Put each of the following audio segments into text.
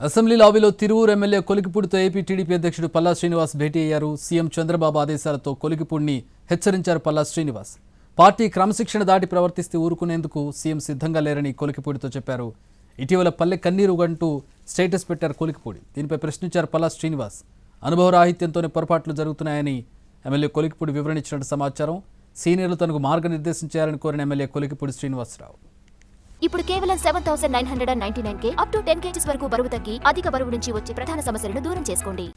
Assembly లాబీలో Tiruvuru MLA కొలికిపూడితో AP TDP అధ్యక్షుడు పల్లా శ్రీనివాస్ భేటీ అయ్యారు. సీఎం చంద్రబాబు ఆదేశాలతో కొలికిపూడిని హెచ్చరించారు పల్లా శ్రీనివాస్. పార్టీ క్రమశిక్షణ దాటి ప్రవర్తిస్తే ఊరుకునేందుకు సీఎం సిద్ధంగా లేరని కొలికిపూడితో చెప్పారు. ఇటీవల పల్లె కన్నీరు అంటూ స్టేటస్ పెట్టారు కొలికిపూడి. దీనిపై ప్రశ్నించారు పల్లా శ్రీనివాస్. అనుభవరాహిత్యంతోనే పొరపాట్లు జరుగుతున్నాయని ఎమ్మెల్యే కొలికిపూడి వివరణించినట్టు సమాచారం. సీనియర్లు తనకు మార్గనిర్దేశం చేయాలని కోరిన ఎమ్మెల్యే కొలికిపూడి శ్రీనివాసరావు ఇప్పుడు కేవలం 7,999 అప్ టు 10 kgs వరకు బరువు తగ్గి అధిక బరువు నుంచి వచ్చే ప్రధాన సమస్యలను దూరం చేసుకోండి.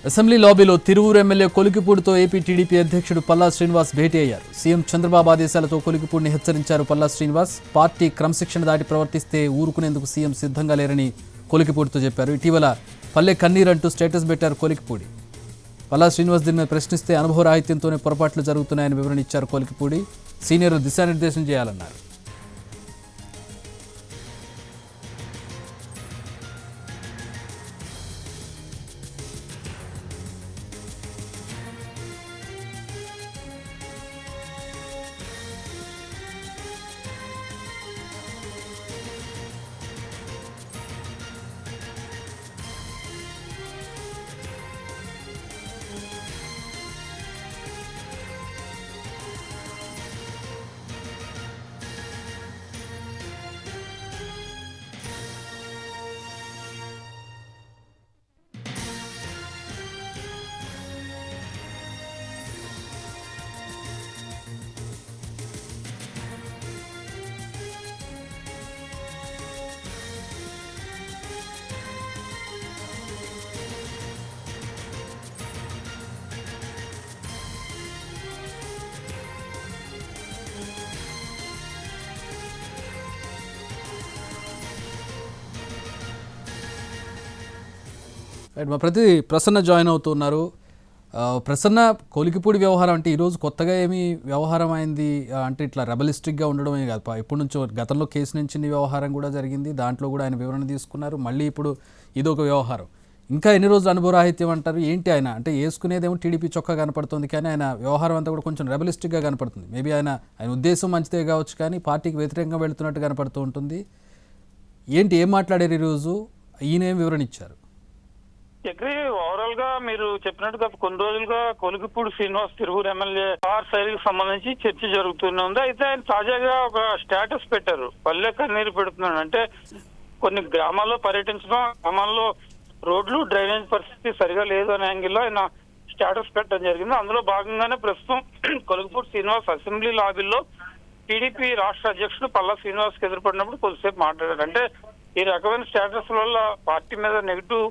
అసెంబ్లీ లాబీలో తిరువూరు ఎమ్మెల్యే కొలికిపూడితో ఏపీ టీడీపీ అధ్యక్షుడు పల్లా శ్రీనివాస్ భేటీ అయ్యారు. సీఎం చంద్రబాబు ఆదేశాలతో కొలికిపూడిని హెచ్చరించారు పల్లా శ్రీనివాస్. పార్టీ క్రమశిక్షణ దాటి ప్రవర్తిస్తే ఊరుకునేందుకు సీఎం సిద్ధంగా లేరని కొలికిపూడితో చెప్పారు. ఇటీవల పల్లె కన్నీరంటూ స్టేటస్ పెట్టారు కొలికిపూడి. పల్లా శ్రీనివాస్ దీని మీద ప్రశ్నిస్తే అనుభవరాహిత్యంతోనే పొరపాట్లు జరుగుతున్నాయని వివరణ ఇచ్చారు కొలికిపూడి. సీనియర్లు దిశానిర్దేశం చేయాలన్నారు. మా ప్రతి ప్రసన్న జాయిన్ అవుతున్నారు. ప్రసన్న, కొలికిపూడి వ్యవహారం అంటే ఈరోజు కొత్తగా ఏమీ వ్యవహారం అయింది అంటే ఇట్లా రెబలిస్టిక్గా ఉండడమే కాదు, ఇప్పటి నుంచో గతంలో కేసు నుంచి వ్యవహారం కూడా జరిగింది. దాంట్లో కూడా ఆయన వివరణ తీసుకున్నారు. మళ్ళీ ఇప్పుడు ఇదొక వ్యవహారం. ఇంకా ఎన్ని రోజులు అనుభవరాహిత్యం అంటారు ఏంటి? ఆయన అంటే వేసుకునేదేమో టీడీపీ చొక్కా కనపడుతుంది, కానీ ఆయన వ్యవహారం అంతా కూడా కొంచెం రెబలిస్టిక్గా కనపడుతుంది. మేబీ ఆయన ఉద్దేశం మంచిదే కావచ్చు, కానీ పార్టీకి వ్యతిరేకంగా వెళుతున్నట్టు కనపడుతూ ఉంటుంది. ఏంటి, ఏం మాట్లాడారు ఈరోజు? ఈయన ఏం వివరణ ఇచ్చారు? ఓవరాల్ గా మీరు చెప్పినట్టుగా కొన్ని రోజులుగా కొలికిపూడి శ్రీనివాస్ తిరువూరు ఎమ్మెల్యే కార్ శైలికి సంబంధించి చర్చ జరుగుతూనే ఉంది. అయితే ఆయన తాజాగా ఒక స్టేటస్ పెట్టారు, పల్లె కన్నీరు పెడుతున్నాడు. అంటే కొన్ని గ్రామాల్లో పర్యటించడం, గ్రామాల్లో రోడ్లు డ్రైనేజ్ పరిస్థితి సరిగా లేదు అనే యాంగిల్లో ఆయన స్టేటస్ పెట్టడం జరిగింది. అందులో భాగంగానే ప్రస్తుతం కొలికిపూడి శ్రీనివాస్ అసెంబ్లీ లాబీల్లో టీడీపీ రాష్ట్ర అధ్యక్షుడు పల్లా శ్రీనివాస్ కి ఎదురుపడినప్పుడు కొద్దిసేపు మాట్లాడారు. అంటే ఈ రకమైన స్టేటస్ వల్ల పార్టీ మీద నెగిటివ్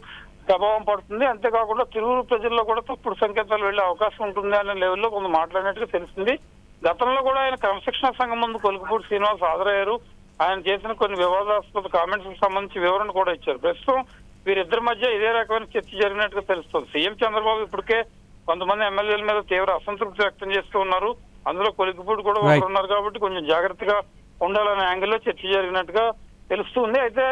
ప్రభావం పడుతుంది, అంతేకాకుండా తిరువురు ప్రజల్లో కూడా తప్పుడు సంకేతాలు వెళ్లే అవకాశం ఉంటుంది అనే లెవెల్లో కొంత మాట్లాడినట్టుగా తెలిసింది. గతంలో కూడా ఆయన క్రమశిక్షణ సంఘం ముందు కొలికిపూడి శ్రీనివాస్ హాజరయ్యారు. ఆయన చేసిన కొన్ని వివాదాస్పద కామెంట్స్ కి సంబంధించి వివరణ కూడా ఇచ్చారు. ప్రస్తుతం వీరిద్దరి మధ్య ఇదే రకమైన చర్చ జరిగినట్టుగా తెలుస్తుంది. సీఎం చంద్రబాబు ఇప్పటికే కొంతమంది ఎమ్మెల్యేల మీద తీవ్ర అసంతృప్తి వ్యక్తం చేస్తూ ఉన్నారు. అందులో కొలికిపూడి కూడా ఒకరు ఉన్నారు కాబట్టి కొంచెం జాగ్రత్తగా ఉండాలనే యాంగిల్లో చర్చ జరిగినట్టుగా తెలుస్తుంది. అయితే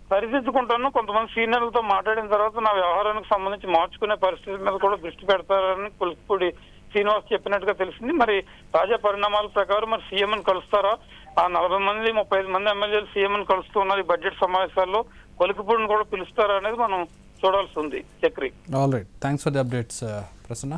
సరిదిద్దుకుంటాను, కొంతమంది సీనియర్లతో మాట్లాడిన తర్వాత నా వ్యవహారానికి సంబంధించి మార్చుకునే పరిస్థితి మీద కూడా దృష్టి పెడతారని కొలికిపూడి శ్రీనివాస్ చెప్పినట్టుగా తెలిసింది. మరి తాజా పరిణామాల ప్రకారం మరి సీఎం ని కలుస్తారా? ఆ 40 మంది 35 మంది ఎమ్మెల్యేలు సీఎం ని కలుస్తూ ఉన్నారు ఈ బడ్జెట్ సమావేశాల్లో. కొలికిపూడిని కూడా పిలుస్తారా అనేది మనం చూడాల్సి ఉంది. Chakri, all right, thanks for the updates Prasanna.